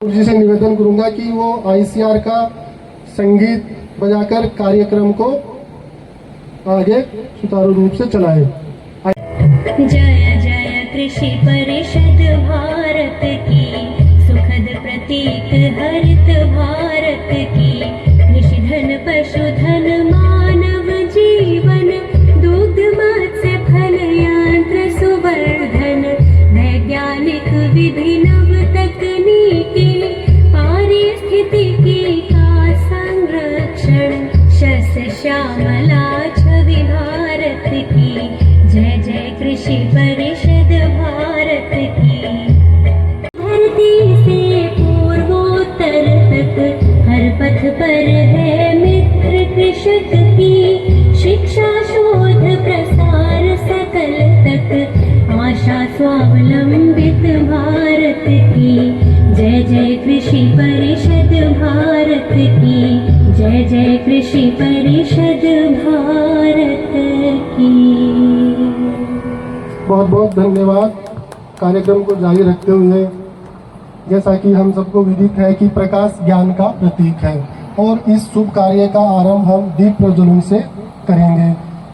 जी से निवेदन करूंगा कि वो आईसीआर का संगीत बजाकर कार्यक्रम को आगे सुचारू रूप से चलाए। जय जय कृषि परिषद भारत की, सुखद प्रतीक हरित भारत की। कृषि धन पशुधन मानव जीवन, दुग्ध मत्स्य फल यंत्र सुवर्धन। वैज्ञानिक विधि नव तकनीकी, पारिस्थितिकी का संरक्षण। शस्य श्यामला छवि भारत की, जय जय कृषि परिषद भारत की। धरती से पूर्वोत्तर तक हर पथ पर है मित्र कृषक की। शिक्षा शोध प्रसार सकल तक, आशा स्वावलंबित भारत की। जय जय कृषि परिषद भारत की, जय जय कृषि परिषद भारत की। बहुत बहुत धन्यवाद। कार्यक्रम को जारी रखते हुए, जैसा कि हम सबको विदित है कि प्रकाश ज्ञान का प्रतीक है और इस शुभ कार्य का आरंभ हम दीप प्रज्वलन से करेंगे।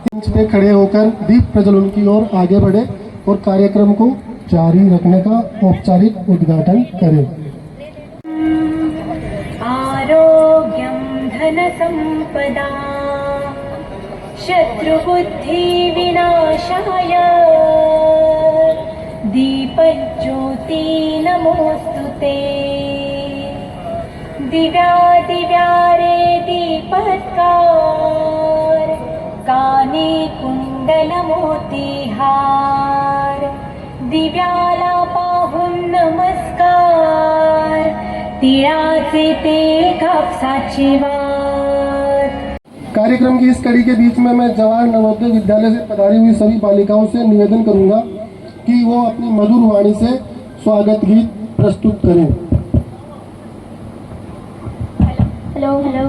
मंच पे खड़े होकर दीप प्रज्वलन की ओर आगे बढ़े और कार्यक्रम को जारी रखने का औपचारिक उद्घाटन करें। आरोग्यं धन संपदा, शत्रुबुद्धि विनाशाय। दीपज्योति नमोस्तुते, दिव्या दिव्या रे दीपत्कार। काने कुंडल मोतीहार, दिव्याला पाहून नमस्कार। तिळाचे ते कापसाची वात। कार्यक्रम की इस कड़ी के बीच में मैं जवाहर नवोदय विद्यालय से पधारी हुई सभी बालिकाओं से निवेदन करूंगा कि वो अपनी मधुर वाणी से स्वागत गीत प्रस्तुत करें। Hello hello.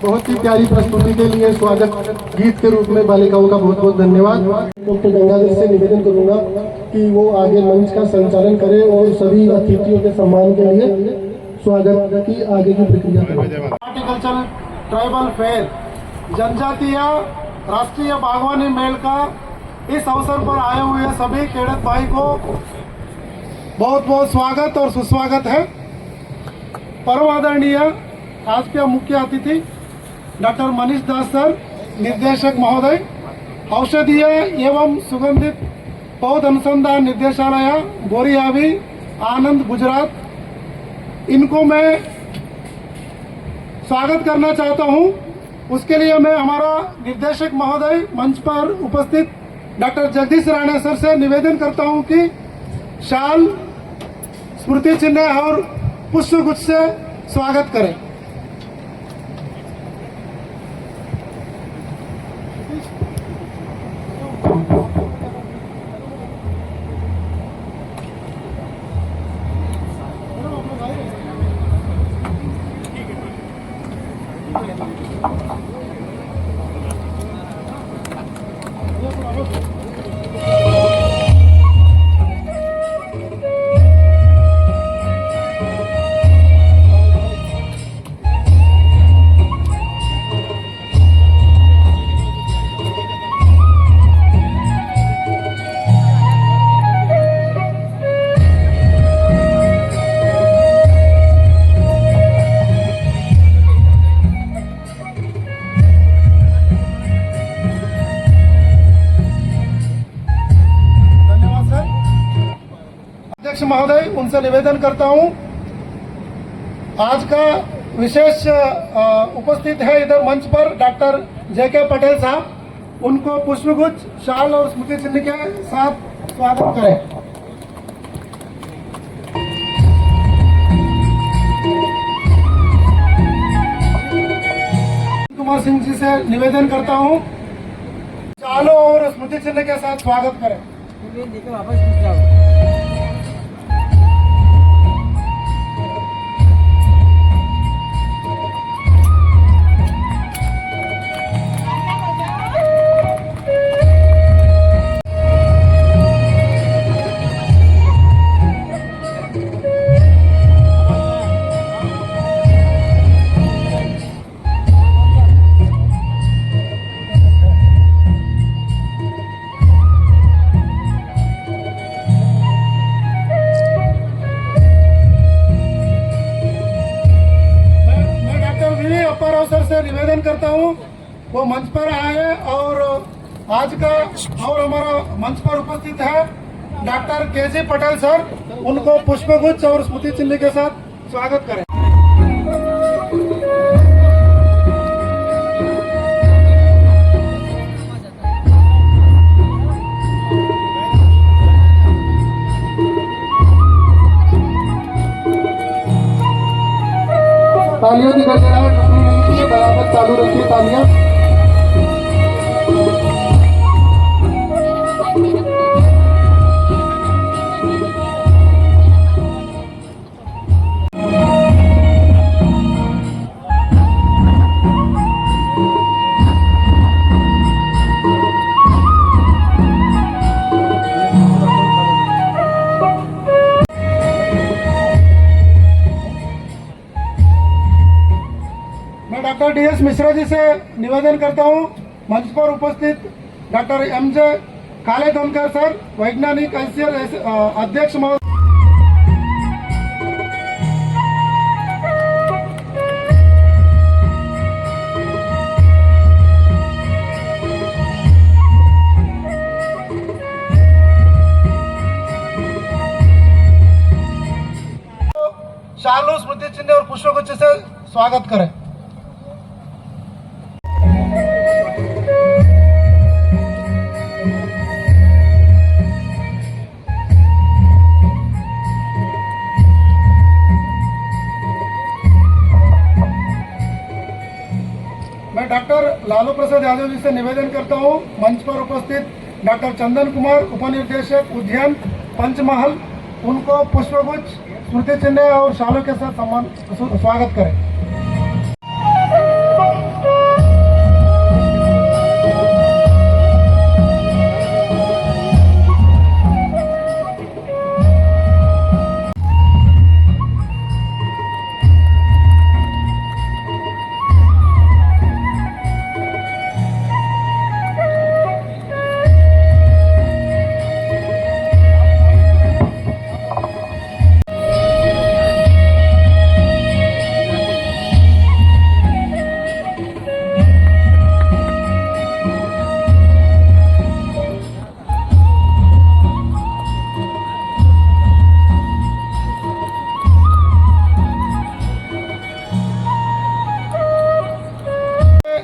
बहुत ही प्यारी प्रस्तुति के लिए स्वागत गीत के रूप में बालिकाओं का बहुत बहुत धन्यवाद। डॉक्टर गंगाधर से निवेदन करूंगा कि वो आगे मंच का संचालन करें और सभी अतिथियों के सम्मान के लिए स्वागत की आगे की प्रक्रिया करें। हॉर्टिकल्चर ट्राइबल फेयर जनजातीय राष्ट्रीय बागवानी मेल का इस अवसर पर आए हुए सभी केड़त भाई को बहुत बहुत स्वागत और सुस्वागत है। परम आदरणीय आज के मुख्य अतिथि डॉक्टर मनीष दास सर, निर्देशक महोदय, औषधीय एवं सुगंधित पौध अनुसंधान निर्देशालय बोरियावी, आनंद, गुजरात, इनको मैं स्वागत करना चाहता हूं। उसके लिए मैं हमारा निर्देशक महोदय मंच पर उपस्थित डॉक्टर जगदीश राणे सर से निवेदन करता हूं कि शाल, स्मृति चिन्ह और पुष्प गुच्छ से स्वागत करें। महोदय, उनसे निवेदन करता हूं, आज का विशेष उपस्थित है इधर मंच पर डॉक्टर JK पटेल साहब, उनको पुष्पगुच्छ, शाल और स्मृति चिन्ह के साथ स्वागत करें। कुमार सिंह जी से निवेदन करता हूं, शालों और स्मृति चिन्ह के साथ स्वागत करें। अपर अवसर से निवेदन करता हूं, वो मंच पर आए और आज का और हमारा मंच पर उपस्थित है डॉक्टर KG पटेल सर, उनको पुष्पगुच्छ और स्मृति चिन्ह के साथ स्वागत करें। तालियां भी कर रहा है, टुकड़ी नहीं चाहिए, बराबर चालू रखिए तालियां। मैं डॉक्टर DS मिश्रा जी से निवेदन करता हूं, मंच पर उपस्थित डॉक्टर MJ कालेधनकर सर, वैज्ञानिक ICL अध्यक्ष महोदय, शालू, स्मृति चिन्ह और पुष्पगुच्छ से स्वागत करें। मैं डॉक्टर लालू प्रसाद यादव जी से निवेदन करता हूं, मंच पर उपस्थित डॉक्टर चंदन कुमार, उपनिर्देशक उद्यान पंचमहल, उनको पुष्पगुच्छ, स्मृति चिन्ह और शालों के साथ स्वागत करें।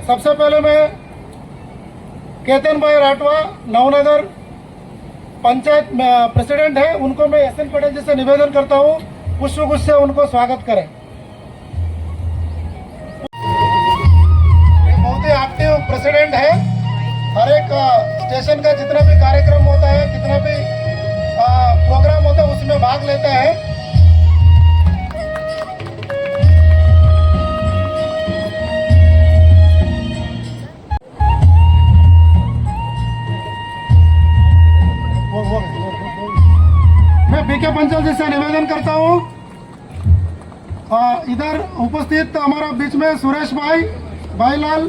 सबसे पहले मैं केतन भाई राठवा, नवनगर पंचायत प्रेसिडेंट है, उनको मैं SN पटेल जी से निवेदन करता हूं, पुष्पगुच्छ से उनको स्वागत करें। ये बहुत ही एक्टिव प्रेसिडेंट है, हर एक स्टेशन का जितना भी कार्यक्रम होता है, कितना भी प्रोग्राम होता है, उसमें भाग लेता है। मैं BK पंचाल जी से निवेदन करता हूं, इधर उपस्थित हमारा बीच में सुरेश भाईलाल,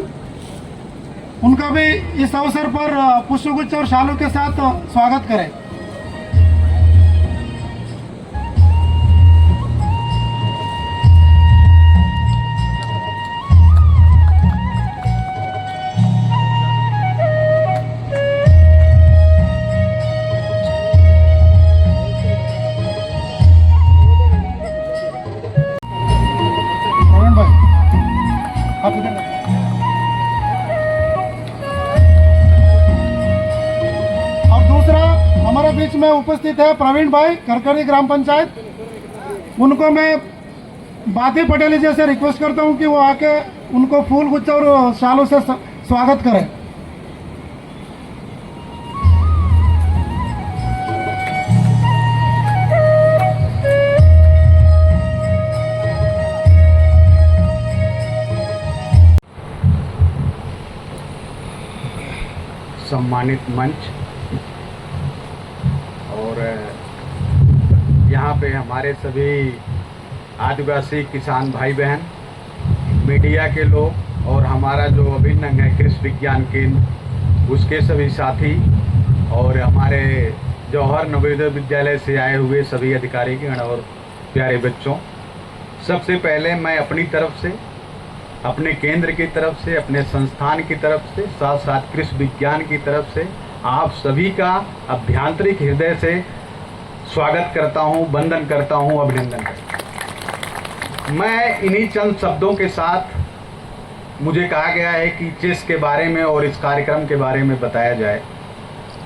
उनका भी इस अवसर पर पुष्पगुच्छ और शालों के साथ स्वागत करें। में उपस्थित है प्रवीण भाई करकरी ग्राम पंचायत। उनको मैं बाती पटेली जैसे रिक्वेस्ट करता हूं कि वो आके उनको फूल गुच्छा और शालों से स्वागत करें। सम्मानित मंच और यहाँ पे हमारे सभी आदिवासी किसान भाई बहन, मीडिया के लोग और हमारा जो अभिन्न अंग है कृषि विज्ञान केंद्र, उसके सभी साथी और हमारे जौहर नवोदय विद्यालय से आए हुए सभी अधिकारीगण और प्यारे बच्चों, सबसे पहले मैं अपनी तरफ से, अपने केंद्र की तरफ से, अपने संस्थान की तरफ से, साथ साथ कृषि विज्ञान की तरफ से आप सभी का अभ्यांतरिक हृदय से स्वागत करता हूं, वंदन करता हूं, अभिनंदन करता हूं। मैं इन्हीं चंद शब्दों के साथ, मुझे कहा गया है कि चेस के बारे में और इस कार्यक्रम के बारे में बताया जाए।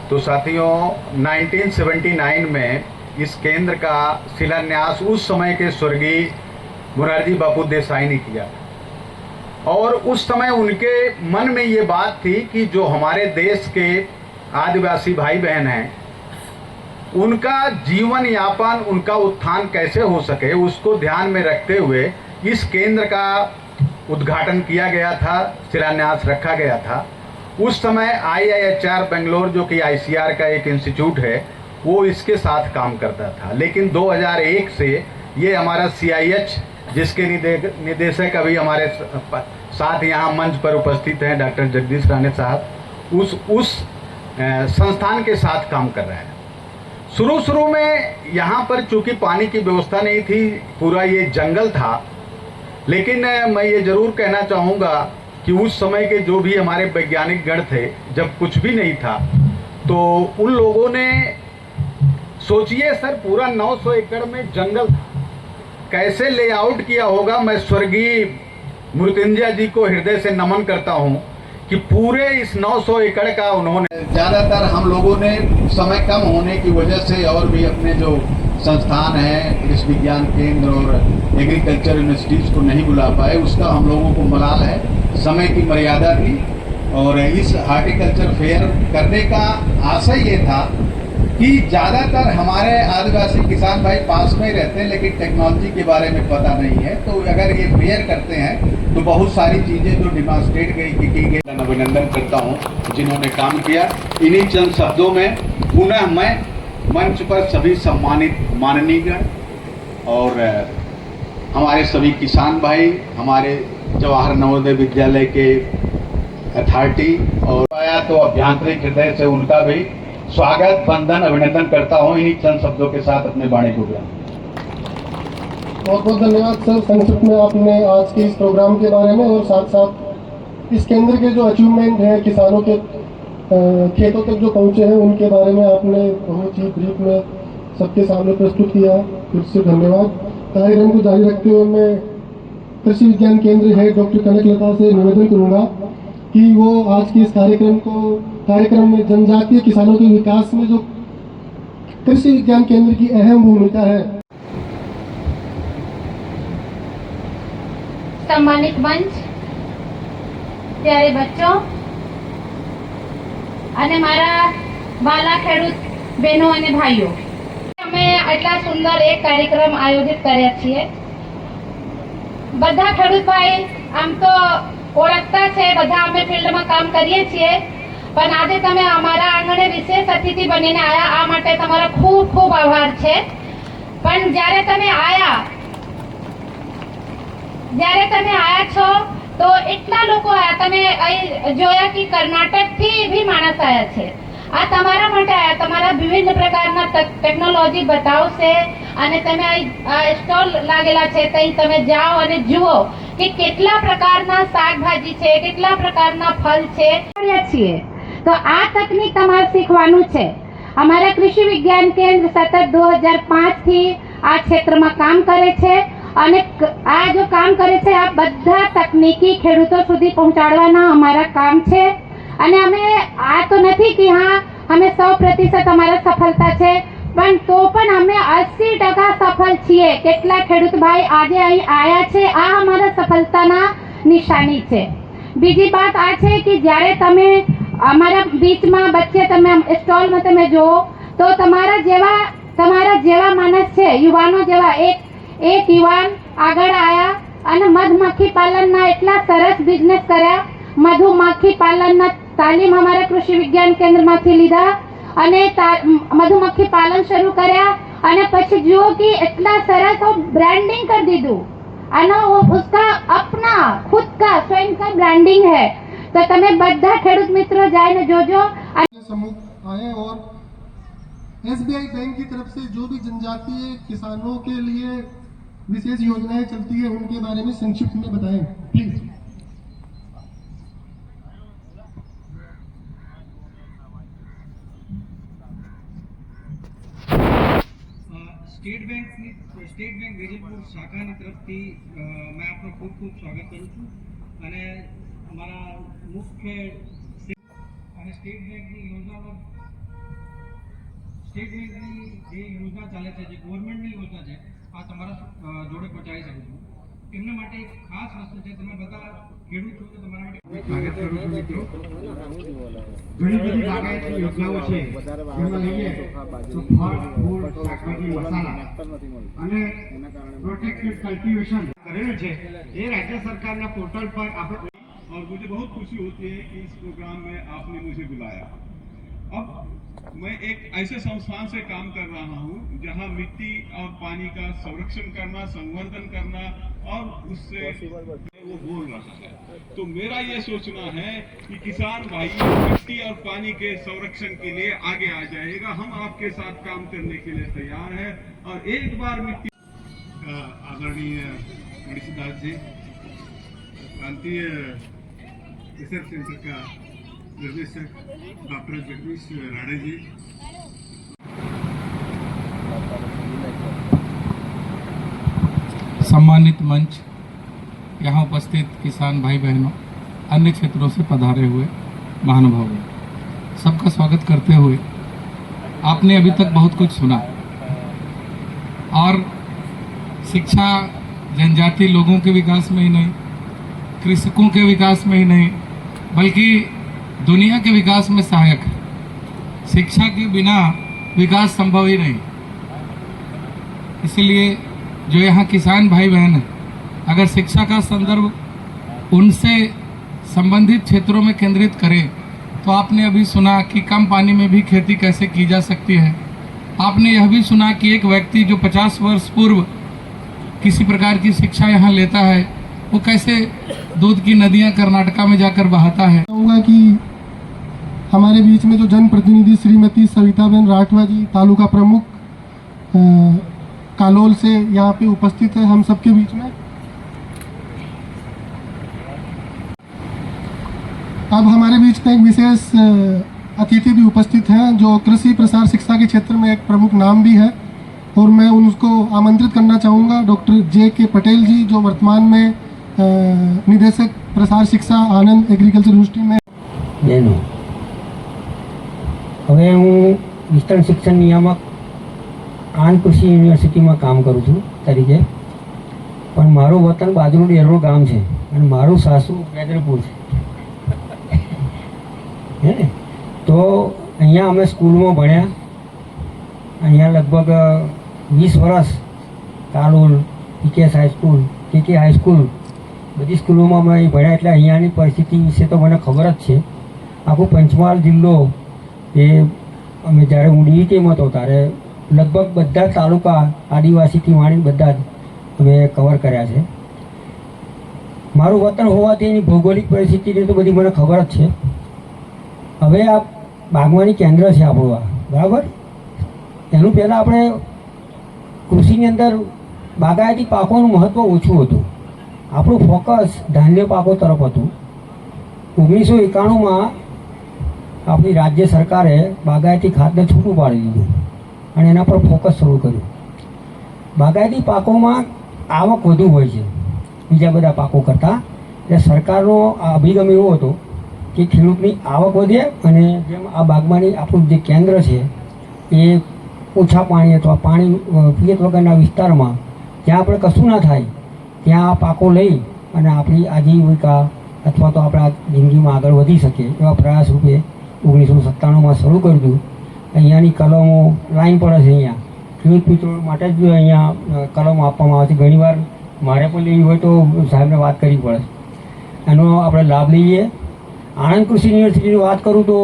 तो साथियों, 1979 में इस केंद्र का शिलान्यास उस समय के स्वर्गीय मोरारजी बापू देसाई ने किया और उस समय उनके मन में ये बात थी कि जो हमारे देश के आदिवासी भाई बहन हैं, उनका जीवन यापन, उनका उत्थान कैसे हो सके, उसको ध्यान में रखते हुए इस केंद्र का उद्घाटन किया गया था, शिलान्यास रखा गया था। उस समय IIHR बेंगलोर, जो कि ICR का एक इंस्टीट्यूट है, वो इसके साथ काम करता था। लेकिन 2001 से ये हमारा CIH, जिसके निदेशक अभी हमारे साथ यहाँ मंच पर उपस्थित हैं, डॉक्टर जगदीश राणे साहब, उस संस्थान के साथ काम कर रहे हैं। शुरू में यहाँ पर चूंकि पानी की व्यवस्था नहीं थी, पूरा ये जंगल था, लेकिन मैं ये जरूर कहना चाहूँगा कि उस समय के जो भी हमारे वैज्ञानिक गण थे, जब कुछ भी नहीं था, तो उन लोगों ने, सोचिए सर, पूरा 900 एकड़ में जंगल था, कैसे लेआउट किया होगा। मैं स्वर्गीय मृत्युंजय जी को हृदय से नमन करता हूं कि पूरे इस 900 एकड़ का उन्होंने, ज़्यादातर हम लोगों ने समय कम होने की वजह से और भी अपने जो संस्थान हैं, कृषि विज्ञान केंद्र और एग्रीकल्चर यूनिवर्सिटीज़ को नहीं बुला पाए, उसका हम लोगों को मलाल है, समय की मर्यादा थी। और इस हार्टिकल्चर फेयर करने का आशय ये था कि ज़्यादातर हमारे आदिवासी किसान भाई पास में ही रहते हैं, लेकिन टेक्नोलॉजी के बारे में पता नहीं है। तो अगर ये फेयर करते हैं तो बहुत सारी चीज़ें जो डिमॉन्स्ट्रेट की गई, अभिनंदन करता हूँ जिन्होंने काम किया। इन्हीं चंद शब्दों में पुनः मैं मंच पर सभी सम्मानित माननीयगण और हमारे सभी किसान भाई, हमारे जवाहर नवोदय विद्यालय के अथॉरिटी और आया तो अभ्यांतरिक हृदय से उनका भी स्वागत, वंदन, अभिनंदन करता हूँ। इन्हीं चंद शब्दों के साथ अपने वाणी को विराम। बहुत बहुत धन्यवाद सर। संक्षिप्त में आपने आज के इस प्रोग्राम के बारे में और साथ साथ इस केंद्र के जो अचीवमेंट है, किसानों के खेतों तक जो पहुंचे हैं, उनके बारे में आपने बहुत ही ब्रीफ में सबके सामने प्रस्तुत किया। फिर से धन्यवाद। कार्यक्रम को जारी रखते हुए मैं कृषि विज्ञान केंद्र है डॉक्टर कनकलता से निवेदन करूंगा कि वो आज के इस कार्यक्रम में जनजातीय किसानों के विकास में जो कृषि विज्ञान केंद्र की अहम भूमिका है। सम्मानित मंच, प्यारे बच्चों અને મારા વાલા ખેડૂત બહેનો અને ભાઈઓ, અમે આટલા સુંદર એક કાર્યક્રમ આયોજિત કર્યા છીએ। બધા ખેડૂત ભાઈ આમ તો ઓળખતા છે, બધા અમે ફિલ્ડમાં કામ કરીએ છીએ, પણ આજે તમે અમારા આંગણે વિશેષ અતિથિ બનીને આયા, આ માટે તમારો ખૂબ ખૂબ આભાર છે। પણ જ્યારે તમે આયા છો તો એટલા લોકો આયા, તમે જોયા કે કર્ણાટક થી भी માણસ આયા છે। આ તમારા માટે આયા, તમારા વિવિધ પ્રકારના ટેકનોલોજી બતાવશે અને તમે આ સ્ટોલ લાગેલા છે તઈ તમે જાઓ અને જુઓ કે કેટલા પ્રકારના શાકભાજી છે, કેટલા પ્રકારના ફળ છે છીએ। તો આ તકનીક તમારે શીખવાનું છે। અમારા કૃષિ વિજ્ઞાન કેન્દ્ર સતત 2005 થી આ ક્ષેત્રમાં કામ કરે છે અને આ જો કામ કરે છે, આ બધા તકનીકી ખેડૂતો સુધી પહોંચાડવાના અમારા કામ છે। અને અમે આ તો નથી કે હા અમે 100% અમારા સફળતા છે, પણ તો પણ અમે 80% સફળ છીએ. કેટલા ખેડૂત ભાઈ આજે અહીં આયા છે, આ અમારા સફળતાના નિશાની છે. બીજી વાત આ છે કે જ્યારે તમે અમારા બીચમાં વચ્ચે તમે સ્ટોલમાં તમે જુઓ તો તમારા જેવા માણસ છે, યુવાનો જેવા એક યુવાન આગળ આયા અને મધમાખી પાલનના એટલા સરસ બિઝનેસ કર્યા. મધુમક્ખી પાલનના તાલીમ અમારા કૃષિ વિજ્ઞાન કેન્દ્રમાંથી લીધા અને મધુમક્ખી પાલન શરૂ કર્યા અને પછી જુઓ કે એટલા સરસ ब्रांडिंग कर દીધું અને उसका अपना खुद का स्वयं का ब्रांडिंग है. तो તમે બધા ખેડૂત મિત્રો जाइए જોજો. समूह आए और SBI बैंक की तरफ से जो भी जनजातीय किसानों के लिए विशेष योजनाएं चलती है उनके बारे में संक्षिप्त में बताएं प्लीज. સ્ટેટ બેંક વિજયપુર શાખાની તરફથી મેં આપનો ખૂબ ખૂબ સ્વાગત કરું છું અને અમારા મુખ્ય અને સ્ટેટ બેંકની જે યોજના ચાલે છે, જે ગવર્મેન્ટની યોજના છે, આ તમારા જોડે પહોંચાડી શકું છું. એમના માટે એક ખાસ વસ્તુ છે, તમે બધા ખેડૂત છો તો તમારા માટે સ્વાગત કરું છું મિત્રો. ઘણી બધી બાગાયતી યોજનાઓ છે, જેમાં લઈએ તો ફળ, ફૂલ, શાકભાજી, મસાલા અને પ્રોટેક્ટેડ કલ્ટિવેશન કરેલું છે. એ રાજ્ય સરકારના પોર્ટલ પર આપણે और मुझे बहुत खुशी होती है कि इस प्रोग्राम में आपने मुझे बुलाया. अब मैं एक ऐसे संस्थान से काम कर रहा हूँ जहाँ मिट्टी और पानी का संरक्षण करना, संवर्धन करना और उससे वो बोल रहा है. तो मेरा ये सोचना है कि किसान भाई मिट्टी और पानी के संरक्षण के लिए आगे आ जाएगा. हम आपके साथ काम करने के लिए तैयार है. और एक बार मिट्टी आदरणीय मणिसिदास जी, प्रांतीय रिसर्च सेंटर का निर्देशक डॉक्टर जगदीश राणे जी, सम्मानित मंच, यहाँ उपस्थित किसान भाई बहनों, अन्य क्षेत्रों से पधारे हुए महानुभावों, सबका स्वागत करते हुए आपने अभी तक बहुत कुछ सुना और शिक्षा जनजाति लोगों के विकास में ही नहीं, कृषकों के विकास में ही नहीं, बल्कि दुनिया के विकास में सहायक है. शिक्षा के बिना विकास संभव ही नहीं. इसलिए जो यहाँ किसान भाई बहन हैं, अगर शिक्षा का संदर्भ उनसे संबंधित क्षेत्रों में केंद्रित करें तो आपने अभी सुना कि कम पानी में भी खेती कैसे की जा सकती है. आपने यह भी सुना कि एक व्यक्ति जो 50 वर्ष पूर्व किसी प्रकार की शिक्षा यहाँ लेता है, वो कैसे दूध की नदियाँ कर्नाटका में जाकर बहाता है. कहूँगा कि हमारे बीच में जो जनप्रतिनिधि श्रीमती सविताबेन राठवा जी, तालुका प्रमुख कालोल से यहाँ पे उपस्थित है हम सबके बीच में. अब हमारे बीच में एक विशेष अतिथि भी उपस्थित हैं जो कृषि प्रसार शिक्षा के क्षेत्र में एक प्रमुख नाम भी है और मैं उनको आमंत्रित करना चाहूँगा. Doctor JK. पटेल जी, जो वर्तमान में નિદેશક પ્રસાર શિક્ષા આનંદ એગ્રીકલ્ચર યુનિવર્સિટી में બહેનો, હવે હું વિસ્તરણ શિક્ષણ નિયામક આનંદ કૃષિ યુનિવર્સિટીમાં કામ કરું છું તરીકે, પણ મારું વતન બાજુનું ડેરડો ગામ છે અને મારું સાસુ વેદરપુર છે. હે ને, તો અહીંયા અમે સ્કૂલમાં ભણ્યા. અહીંયા લગભગ 20 વર્ષ કાલોલ, પીકેએસ હાઈસ્કૂલ, કેકે હાઈસ્કૂલ, બધી સ્કૂલોમાં અમે અહીં ભણ્યા. એટલે અહીંયાની પરિસ્થિતિ વિશે તો મને ખબર જ છે. આખો પંચમહાલ જિલ્લો એ અમે જ્યારે હું ડીઈટીમાં હતો ત્યારે લગભગ બધા તાલુકા આદિવાસીથી માંડીને બધા જ અમે કવર કર્યા છે. મારું વતન હોવાથી એની ભૌગોલિક પરિસ્થિતિની તો બધી મને ખબર જ છે. હવે આ બાગવાની કેન્દ્ર છે આપણું, આ બરાબર. એનું પહેલાં આપણે કૃષિની અંદર બાગાયતી પાકોનું મહત્ત્વ ઓછું હતું. આપણું ફોકસ ધાન્ય પાકો તરફ હતું. 1991માં આપણી રાજ્ય સરકારે બાગાયતી ખાતને છૂટું પાડી દીધું અને એના પર ફોકસ શરૂ કર્યું. બાગાયતી પાકોમાં આવક વધુ હોય છે બીજા બધા પાકો કરતાં. એટલે સરકારનો આ અભિગમ એવો હતો કે ખેડૂતની આવક વધે અને જેમ આ બાગબાની આપણું જે કેન્દ્ર છે એ ઓછા પાણી અથવા પાણી પિયત વગરના વિસ્તારમાં જ્યાં આપણે કશું ના થાય ત્યાં આ પાકો લઈ અને આપણી આજીવિકા અથવા તો આપણા જિંદગીમાં આગળ વધી શકે એવા પ્રયાસ રૂપે 1997માં શરૂ કર્યું. અહીંયાની કલમો લાઈન પડે છે. અહીંયા ખેડૂત મિત્રો માટે જ અહીંયા કલમો આપવામાં આવે છે. ઘણીવાર મારે પણ લેવી હોય તો સાહેબને વાત કરવી પડે. એનો આપણે લાભ લઈએ. આણંદ કૃષિ યુનિવર્સિટીની વાત કરું તો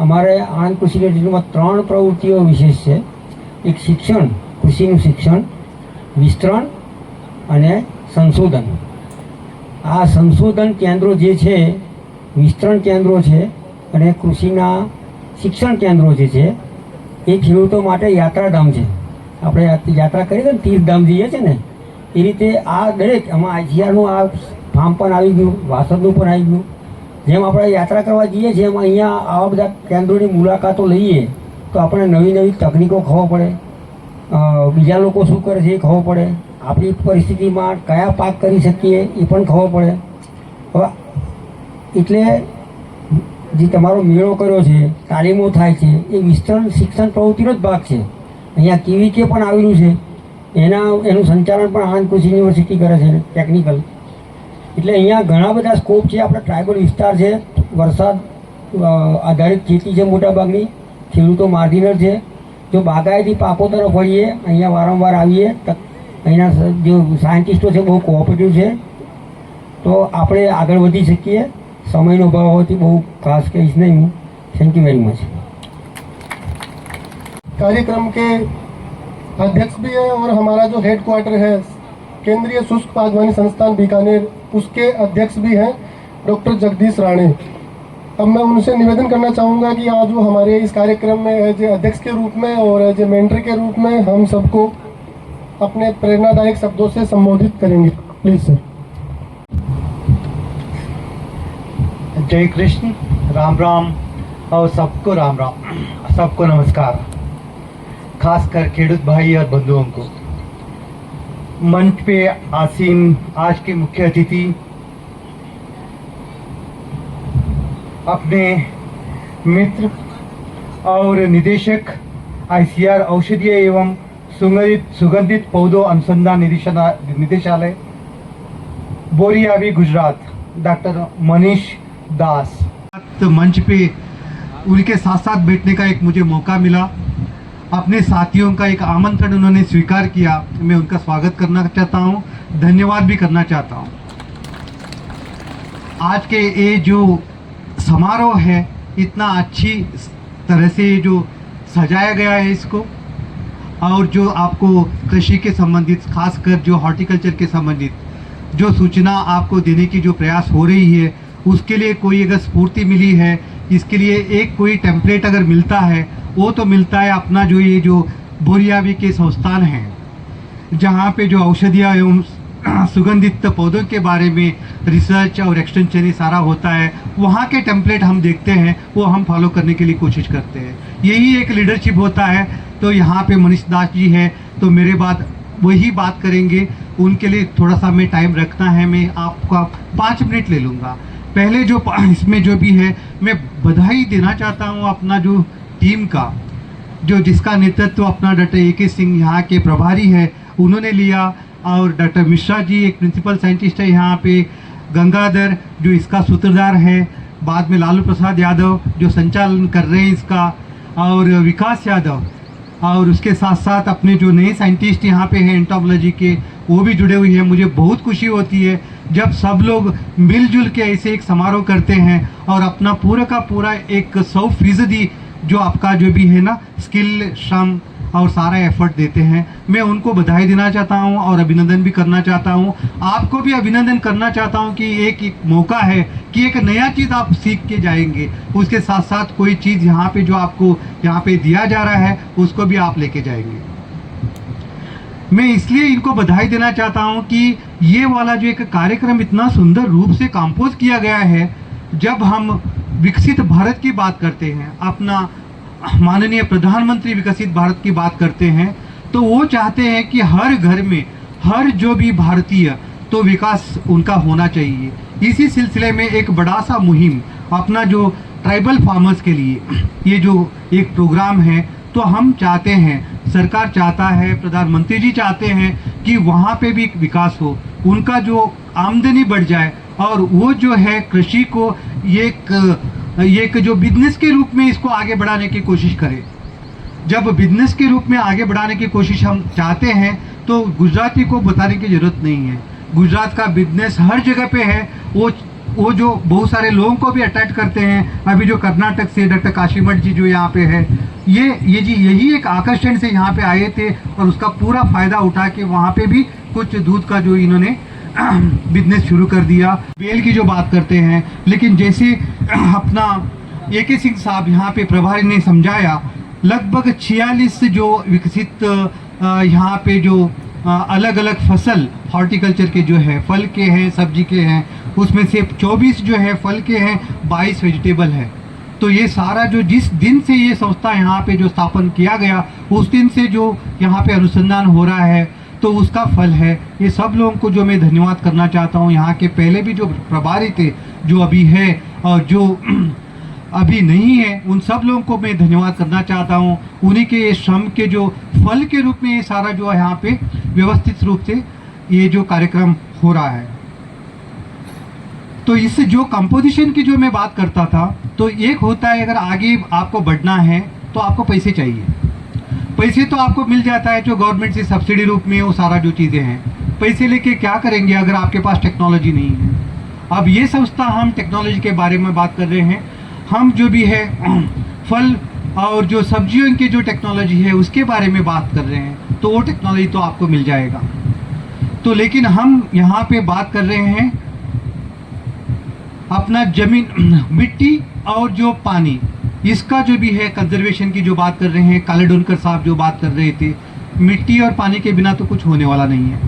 અમારે આણંદ કૃષિ યુનિવર્સિટીમાં 3 પ્રવૃત્તિઓ વિશેષ છે. એક શિક્ષણ, કૃષિનું શિક્ષણ, વિસ્તરણ અને સંશોધન. આ સંશોધન કેન્દ્રો જે છે, વિસ્તરણ કેન્દ્રો છે અને કૃષિના શિક્ષણ કેન્દ્રો જે છે એ ખેડૂતો માટે યાત્રાધામ છે. આપણે યાત્રા કરીએ ને તીર્થધામ જઈએ છીએ ને એ રીતે આ દરેક આમાં આઈસીઆરનું આ ફાર્મ પણ આવી ગયું, વાસદનું પણ આવી ગયું. જેમ આપણે યાત્રા કરવા જઈએ છીએ એમ અહીંયા આવા બધા કેન્દ્રોની મુલાકાતો લઈએ તો આપણે નવી નવી તકનીકો ખબર પડે, બીજા લોકો શું કરે છે એ ખબર પડે, આપણી પરિસ્થિતિમાં કયા પાક કરી શકીએ એ પણ ખબર પડે. હવે એટલે જે તમારો મેળો કર્યો છે, તાલીમો થાય છે, એ વિસ્તરણ શિક્ષણ પ્રવૃત્તિનો જ ભાગ છે. અહીંયા કેવીકે પણ આવેલું છે, એનું સંચાલન પણ આણંદ કૃષિ યુનિવર્સિટી કરે છે ટેકનિકલ. એટલે અહીંયા ઘણા બધા સ્કોપ છે. આપણા ટ્રાઇબલ વિસ્તાર છે, વરસાદ આધારિત ખેતી છે, મોટાભાગની ખેડૂતો માર્જિનલ છે. જો બાગાયતી પાકો તરફ વળીએ, અહીંયા વારંવાર આવીએ, અહીંના જે સાયન્ટિસ્ટો છે બહુ કોઓપરેટિવ છે, તો આપણે આગળ વધી શકીએ. સમયનો અભાવ હોવાથી બહુ ખાસ કહીશ નહીં હું. Thank you very much. कार्यक्रम के अध्यक्ष भी है और हमारा जो हेड क्वार्टर है केंद्रीय शुष्क बागवानी संस्थान बीकानेर, उसके अध्यक्ष भी हैं डॉक्टर जगदीश राणे. अब मैं उनसे निवेदन करना चाहूँगा कि आज वो हमारे इस कार्यक्रम में एज ए अध्यक्ष के रूप में और एज ए मेंटर के रूप में हम सबको अपने प्रेरणादायक शब्दों से संबोधित करेंगे. Please sir. जय कृष्ण, राम राम और सबको राम राम, सबको नमस्कार. खासकर खेडूत भाई और बंधुओं को, मंच पे आसीन आज के मुख्य अतिथि, अपने मित्र और निदेशक आईसीआर औषधीय एवं सुगंधित पौधों अनुसंधान निदेशालय बोरियावी गुजरात, डॉक्टर मनीष दास. मंच पे उनके साथ साथ बैठने का एक मुझे मौका मिला. अपने साथियों का एक आमंत्रण उन्होंने स्वीकार किया. मैं उनका स्वागत करना चाहता हूं, धन्यवाद भी करना चाहता हूं. आज के ये जो समारोह है, इतना अच्छी तरह से जो सजाया गया है इसको, और जो आपको कृषि के संबंधित, खासकर जो हॉर्टिकल्चर के संबंधित जो सूचना आपको देने की जो प्रयास हो रही है, उसके लिए कोई अगर स्फूर्ति मिली है, इसके लिए एक कोई टेम्पलेट अगर मिलता है, वो तो मिलता है अपना जो ये जो बोरियावी के संस्थान है, जहाँ पे जो औषधीय एवं सुगंधित पौधों के बारे में रिसर्च और एक्सटेंशन ये सारा होता है. वहाँ के टेम्पलेट हम देखते हैं, वो हम फॉलो करने के लिए कोशिश करते हैं. यही एक लीडरशिप होता है. तो यहाँ पे मनीष दास जी है, तो मेरे बाद वही बात करेंगे. उनके लिए थोड़ा सा मैं टाइम रखना है, मैं आपका 5 मिनट ले लूँगा. पहले जो इसमें जो भी है, मैं बधाई देना चाहता हूँ अपना जो टीम का, जो जिसका नेतृत्व अपना डॉक्टर AK सिंह यहाँ के प्रभारी है उन्होंने लिया, और डॉक्टर मिश्रा जी एक प्रिंसिपल साइंटिस्ट है यहाँ पे, गंगाधर जो इसका सूत्रधार है, बाद में लालू प्रसाद यादव जो संचालन कर रहे हैं इसका, और विकास यादव, और उसके साथ साथ अपने जो नए साइंटिस्ट यहाँ पे हैं एंटोमोलॉजी के, वो भी जुड़े हुए हैं. मुझे बहुत खुशी होती है जब सब लोग मिलजुल के ऐसे एक समारोह करते हैं और अपना पूरा का पूरा एक 100% जो आपका जो भी है ना स्किल, श्रम और सारा एफर्ट देते हैं. मैं उनको बधाई देना चाहता हूं और अभिनंदन भी करना चाहता हूं. आपको भी अभिनंदन करना चाहता हूं कि एक मौका है कि एक नया चीज़ आप सीख के जाएंगे. उसके साथ साथ कोई चीज़ यहाँ पे जो आपको यहाँ पे दिया जा रहा है, उसको भी आप लेके जाएंगे. मैं इसलिए इनको बधाई देना चाहता हूं कि ये वाला जो एक कार्यक्रम इतना सुंदर रूप से कंपोज किया गया है. जब हम विकसित भारत की बात करते हैं, अपना माननीय प्रधानमंत्री विकसित भारत की बात करते हैं, तो वो चाहते हैं कि हर घर में हर जो भी भारतीय, तो विकास उनका होना चाहिए. इसी सिलसिले में एक बड़ा सा मुहिम अपना जो ट्राइबल फार्मर्स के लिए ये जो एक प्रोग्राम है, तो हम चाहते हैं, सरकार चाहता है, प्रधानमंत्री जी चाहते हैं कि वहाँ पे भी विकास हो, उनका जो आमदनी बढ़ जाए और वो जो है कृषि को एक जो बिजनेस के रूप में इसको आगे बढ़ाने की कोशिश करें। जब बिजनेस के रूप में आगे बढ़ाने की कोशिश हम चाहते हैं तो गुजराती को बताने की ज़रूरत नहीं है। गुजरात का बिजनेस हर जगह पे है, वो जो बहुत सारे लोगों को भी अट्रैक्ट करते हैं। अभी जो कर्नाटक से डॉक्टर काशीमठ जी जो यहाँ पे है, ये जी यही एक आकर्षण से यहाँ पे आए थे और उसका पूरा फ़ायदा उठा के वहाँ पे भी कुछ दूध का जो इन्होंने बिजनेस शुरू कर दिया। बेल की जो बात करते हैं, लेकिन जैसे अपना AK सिंह साहब यहाँ पे प्रभारी ने समझाया, लगभग 46 जो विकसित यहाँ पे जो अलग अलग फसल हॉर्टिकल्चर के जो है, फल के हैं, सब्जी के हैं, उसमें से 24 जो है फल के हैं, 22 वेजिटेबल है। तो ये सारा जो जिस दिन से ये संस्था यहाँ पे जो स्थापन किया गया, उस दिन से जो यहाँ पे अनुसंधान हो रहा है, तो उसका फल है। ये सब लोगों को जो मैं धन्यवाद करना चाहता हूँ। यहाँ के पहले भी जो प्रभारी थे, जो अभी है और जो अभी नहीं है, उन सब लोगों को मैं धन्यवाद करना चाहता हूँ। उन्हीं के श्रम के जो फल के रूप में ये सारा जो यहाँ पे व्यवस्थित रूप से ये जो कार्यक्रम हो रहा है। तो इस जो कंपोजिशन की जो मैं बात करता था, तो एक होता है, अगर आगे आपको बढ़ना है तो आपको पैसे चाहिए। पैसे तो आपको मिल जाता है जो गवर्नमेंट से सब्सिडी रूप में, वो सारा जो चीज़ें हैं। पैसे लेके क्या करेंगे अगर आपके पास टेक्नोलॉजी नहीं है। अब ये संस्था, हम टेक्नोलॉजी के बारे में बात कर रहे हैं। हम जो भी है फल और जो सब्जियों की जो टेक्नोलॉजी है उसके बारे में बात कर रहे हैं, तो वो टेक्नोलॉजी तो आपको मिल जाएगा। तो लेकिन हम यहाँ पे बात कर रहे हैं अपना जमीन, मिट्टी और जो पानी, इसका जो भी है कंजर्वेशन की जो बात कर रहे हैं। कालेडोनकर साहब जो बात कर रहे थे, मिट्टी और पानी के बिना तो कुछ होने वाला नहीं है।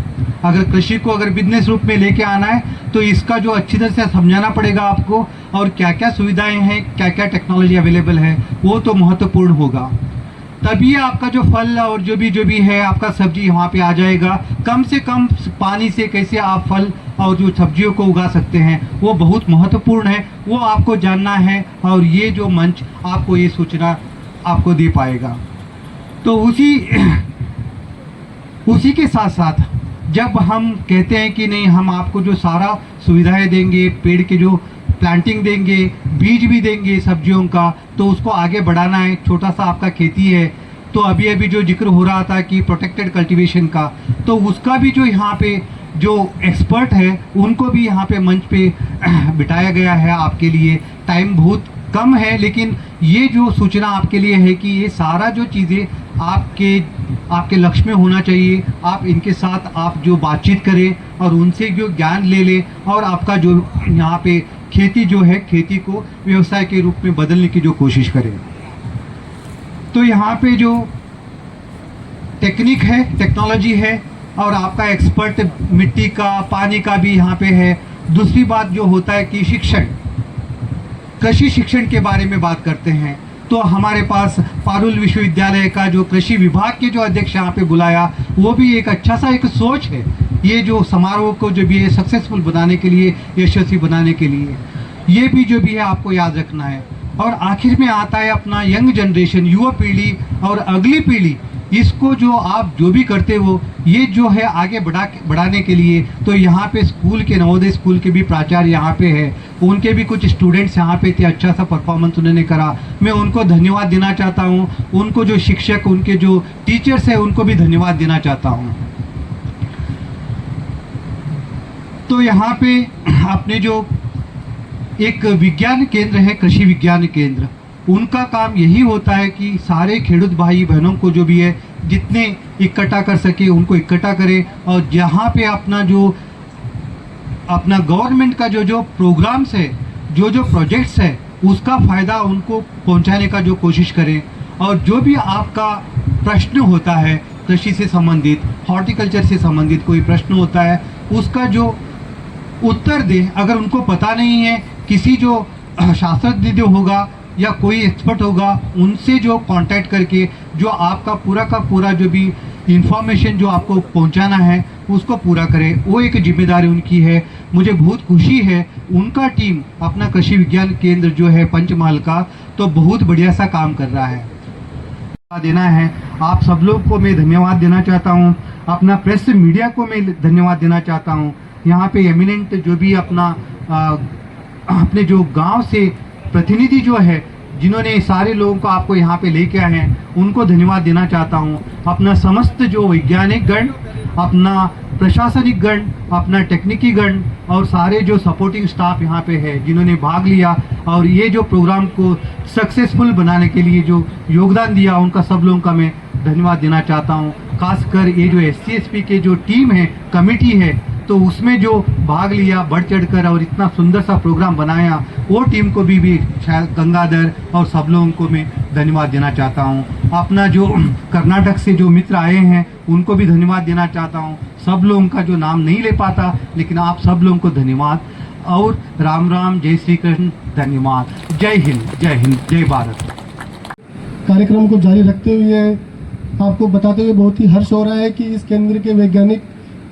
अगर कृषि को अगर बिजनेस रूप में लेके आना है तो इसका जो अच्छी तरह से समझाना पड़ेगा आपको, और क्या क्या सुविधाएं हैं, क्या क्या टेक्नोलॉजी अवेलेबल है, वो तो महत्वपूर्ण होगा। तभी आपका जो फल और जो भी है आपका सब्जी वहाँ पे आ जाएगा। कम से कम पानी से कैसे आप फल और जो सब्जियों को उगा सकते हैं, वो बहुत महत्वपूर्ण है। वो आपको जानना है और ये जो मंच आपको ये सूचना आपको दे पाएगा। तो उसी के साथ साथ जब हम कहते हैं कि नहीं, हम आपको जो सारा सुविधाएं देंगे, पेड़ के जो प्लांटिंग देंगे, बीज भी देंगे सब्जियों का, तो उसको आगे बढ़ाना है। छोटा सा आपका खेती है, तो अभी जो जिक्र हो रहा था कि प्रोटेक्टेड कल्टीवेशन का, तो उसका भी जो यहाँ पे जो एक्सपर्ट है उनको भी यहाँ पे मंच पे बिठाया गया है आपके लिए। टाइम बहुत कम है, लेकिन ये जो सूचना आपके लिए है कि ये सारा जो चीज़ें आपके लक्ष्य में होना चाहिए। आप इनके साथ आप जो बातचीत करें और उनसे जो ज्ञान ले लें, और आपका जो यहाँ पे खेती जो है, खेती को व्यवसाय के रूप में बदलने की जो कोशिश करें। तो यहाँ पे जो टेक्निक है, टेक्नोलॉजी है, और आपका एक्सपर्ट मिट्टी का, पानी का भी यहाँ पे है। दूसरी बात जो होता है कि शिक्षण, कृषि शिक्षण के बारे में बात करते हैं, तो हमारे पास पारुल विश्वविद्यालय का जो कृषि विभाग के जो अध्यक्ष यहाँ पे बुलाया, वो भी एक अच्छा सा एक सोच है ये जो समारोह को जो भी है सक्सेसफुल बनाने के लिए, यशस्वी बनाने के लिए। ये भी जो भी है आपको याद रखना है। और आखिर में आता है अपना यंग जनरेशन, युवा पीढ़ी और अगली पीढ़ी। इसको जो आप जो भी करते हो, ये जो है आगे बढ़ाने के लिए, तो यहाँ पे स्कूल के, नवोदय स्कूल के भी प्राचार्य यहाँ पे है, उनके भी कुछ स्टूडेंट्स यहाँ पे थे, अच्छा सा परफॉर्मेंस उन्होंने करा। मैं उनको धन्यवाद देना चाहता हूँ। उनको जो शिक्षक, उनके जो टीचर्स हैं, उनको भी धन्यवाद देना चाहता हूँ। तो यहाँ पे अपने जो एक विज्ञान केंद्र है, कृषि विज्ञान केंद्र, उनका काम यही होता है कि सारे खेडूत भाई बहनों को जो भी है जितने इकट्ठा कर सके उनको इकट्ठा करें, और जहाँ पे अपना गवर्नमेंट का जो प्रोग्राम्स है, जो प्रोजेक्ट्स है, उसका फ़ायदा उनको पहुँचाने का जो कोशिश करें। और जो भी आपका प्रश्न होता है कृषि से संबंधित, हॉर्टिकल्चर से संबंधित कोई प्रश्न होता है, उसका जो उत्तर दे। अगर उनको पता नहीं है, किसी जो शास्त्रज्ञ होगा या कोई एक्सपर्ट होगा, उनसे जो कांटेक्ट करके जो आपका पूरा का पूरा जो भी इंफॉर्मेशन जो आपको पहुंचाना है उसको पूरा करें। वो एक जिम्मेदारी उनकी है। मुझे बहुत खुशी है उनका टीम अपना कृषि विज्ञान केंद्र जो है पंचमहल का तो बहुत बढ़िया सा काम कर रहा है देना है। आप सब लोग को मैं धन्यवाद देना चाहता हूँ, अपना प्रेस मीडिया को मैं धन्यवाद देना चाहता हूँ। यहाँ पे एमिनेंट जो भी अपने जो गांव से प्रतिनिधि जो है जिन्होंने सारे लोगों को आपको यहाँ पे लेके आए हैं उनको धन्यवाद देना चाहता हूँ। अपना समस्त जो वैज्ञानिक गण, अपना प्रशासनिक गण, अपना टेक्निकी गण और सारे जो सपोर्टिंग स्टाफ यहाँ पे है जिन्होंने भाग लिया और ये जो प्रोग्राम को सक्सेसफुल बनाने के लिए जो योगदान दिया उनका सब लोगों का मैं धन्यवाद देना चाहता हूँ। खासकर ये जो SC/SP के जो टीम है, कमेटी है, तो उसमें जो भाग लिया बढ़ चढ़कर और इतना सुंदर सा प्रोग्राम बनाया वो टीम को भी शायद गंगाधर और सब लोगों को मैं धन्यवाद देना चाहता हूँ। अपना जो कर्नाटक से जो मित्र आए हैं उनको भी धन्यवाद देना चाहता हूँ। सब लोगों का जो नाम नहीं ले पाता लेकिन आप सब लोगों को धन्यवाद और राम राम, जय श्री कृष्ण, धन्यवाद। जय हिंद, जय भारत। कार्यक्रम को जारी रखते हुए आपको बताते हुए बहुत ही हर्ष हो रहा है कि इस केंद्र के वैज्ञानिक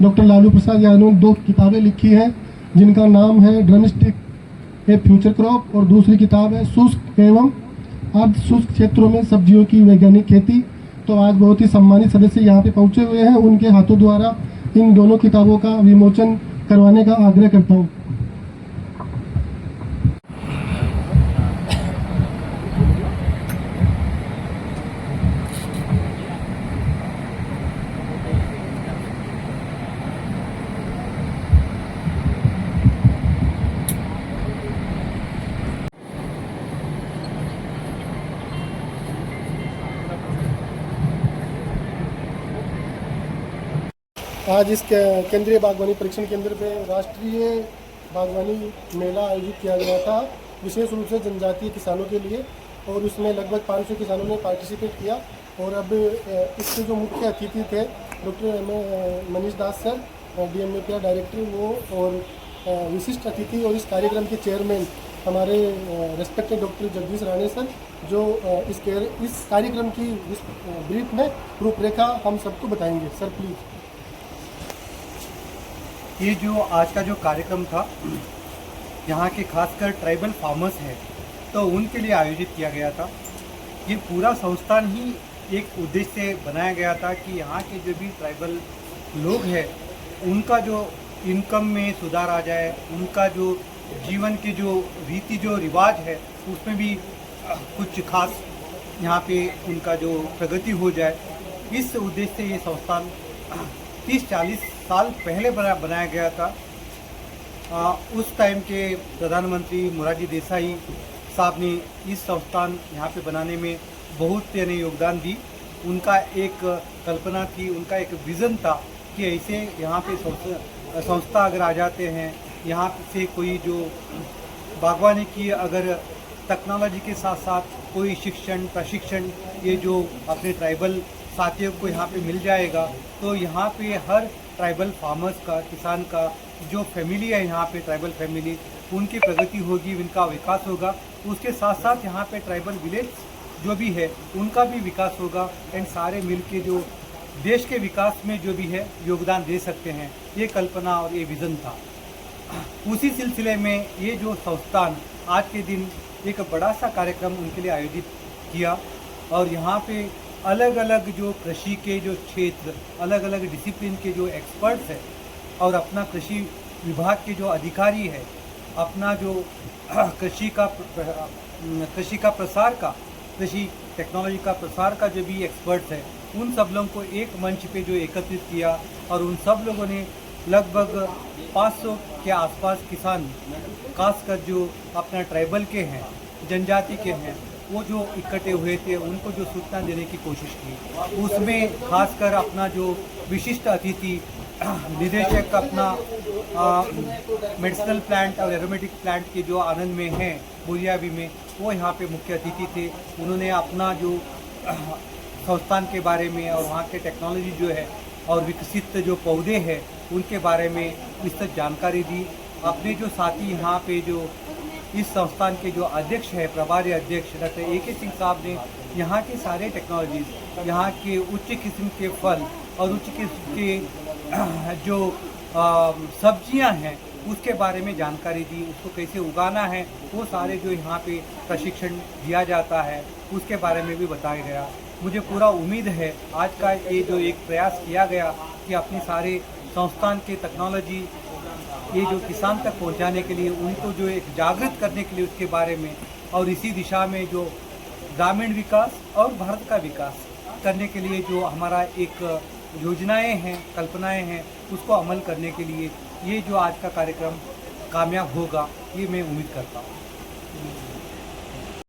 डॉक्टर लालू प्रसाद यादव ने 2 किताबें लिखी हैं जिनका नाम है ड्रमस्टिक ए फ्यूचर क्रॉप और दूसरी किताब है शुष्क एवं अर्ध शुष्क क्षेत्रों में सब्जियों की वैज्ञानिक खेती। तो आज बहुत ही सम्मानित सदस्य यहाँ पे पहुँचे हुए हैं, उनके हाथों द्वारा इन दोनों किताबों का विमोचन करवाने का आग्रह करता हूँ। आज इस केंद्रीय बागवानी परीक्षण केंद्र पे राष्ट्रीय बागवानी मेला आयोजित किया गया था, विशेष रूप से जनजातीय किसानों के लिए, और उसमें लगभग 500 किसानों ने पार्टिसिपेट किया। और अब इसके जो मुख्य अतिथि थे डॉक्टर मनीष दास सर, DMAPR डायरेक्टर वो, और विशिष्ट अतिथि और इस कार्यक्रम के चेयरमैन हमारे respected doctor Jagdish Rane sir, जो इस कार्यक्रम की ब्रीफ में रूपरेखा हम सबको बताएंगे। Sir please. ये जो आज का जो कार्यक्रम था यहाँ के खासकर ट्राइबल फार्मर्स हैं तो उनके लिए आयोजित किया गया था। ये पूरा संस्थान ही एक उद्देश्य से बनाया गया था कि यहाँ के जो भी ट्राइबल लोग हैं उनका जो इनकम में सुधार आ जाए, उनका जो जीवन के जो रीति जो रिवाज है उसमें भी कुछ खास यहाँ पे उनका जो प्रगति हो जाए, इस उद्देश्य से ये संस्थान 30-40 साल पहले बनाया गया था। उस टाइम के प्रधानमंत्री मोरारजी देसाई साहब ने इस संस्थान यहाँ पे बनाने में बहुत योगदान दी। उनका एक कल्पना थी, उनका एक विज़न था कि ऐसे यहाँ पे संस्था अगर आ जाते हैं, यहाँ से कोई जो बागवानी की अगर टेक्नोलॉजी के साथ साथ कोई शिक्षण प्रशिक्षण ये जो अपने ट्राइबल साथियों को यहाँ पे मिल जाएगा तो यहाँ पे हर ट्राइबल फार्मर्स का, किसान का जो फैमिली है यहाँ पे ट्राइबल फैमिली, उनकी प्रगति होगी, उनका विकास होगा। उसके साथ साथ यहाँ पे ट्राइबल विलेज जो भी है उनका भी विकास होगा एंड सारे मिल के जो देश के विकास में जो भी है योगदान दे सकते हैं। ये कल्पना और ये विज़न था। उसी सिलसिले में ये जो संस्थान आज के दिन एक बड़ा सा कार्यक्रम उनके लिए आयोजित किया और यहाँ पे अलग अलग जो कृषि के जो क्षेत्र, अलग अलग डिसिप्लिन के जो एक्सपर्ट्स हैं और अपना कृषि विभाग के जो अधिकारी है, अपना जो कृषि का प्रसार का, कृषि टेक्नोलॉजी का प्रसार का जो भी एक्सपर्ट्स है, उन सब लोगों को एक मंच पे जो एकत्रित किया और उन सब लोगों ने लगभग 500 के आसपास किसान, खासकर जो अपना ट्राइबल के हैं, जनजाति के हैं, वो जो इकट्ठे हुए थे उनको जो सूचना देने की कोशिश की। उसमें खासकर अपना जो विशिष्ट अतिथि निदेशक अपना मेडिसिनल प्लांट और एरोमेटिक प्लांट के जो आनंद में हैं बोरियावी में, वो यहाँ पे मुख्य अतिथि थे। उन्होंने अपना जो संस्थान के बारे में और वहाँ के टेक्नोलॉजी जो है और विकसित जो पौधे हैं उनके बारे में विस्तृत जानकारी दी। अपने जो साथी यहाँ पे जो इस संस्थान के जो अध्यक्ष है, प्रभारी अध्यक्ष डॉक्टर AK सिंह साहब ने यहाँ के सारे टेक्नोलॉजीज, यहाँ के उच्च किस्म के फल और उच्च किस्म के जो सब्जियाँ हैं उसके बारे में जानकारी दी, उसको कैसे उगाना है वो सारे जो यहाँ पे प्रशिक्षण दिया जाता है उसके बारे में भी बताया गया। मुझे पूरा उम्मीद है आज का ये जो एक प्रयास किया गया कि अपने सारे संस्थान के टेक्नोलॉजी ये जो किसान तक पहुंचाने के लिए उनको जो एक जागृत करने के लिए उसके बारे में और इसी दिशा में जो ग्रामीण विकास और भारत का विकास करने के लिए जो हमारा एक योजनाएं हैं, कल्पनाएं हैं, उसको अमल करने के लिए ये जो आज का कार्यक्रम कामयाब होगा ये मैं उम्मीद करता हूँ।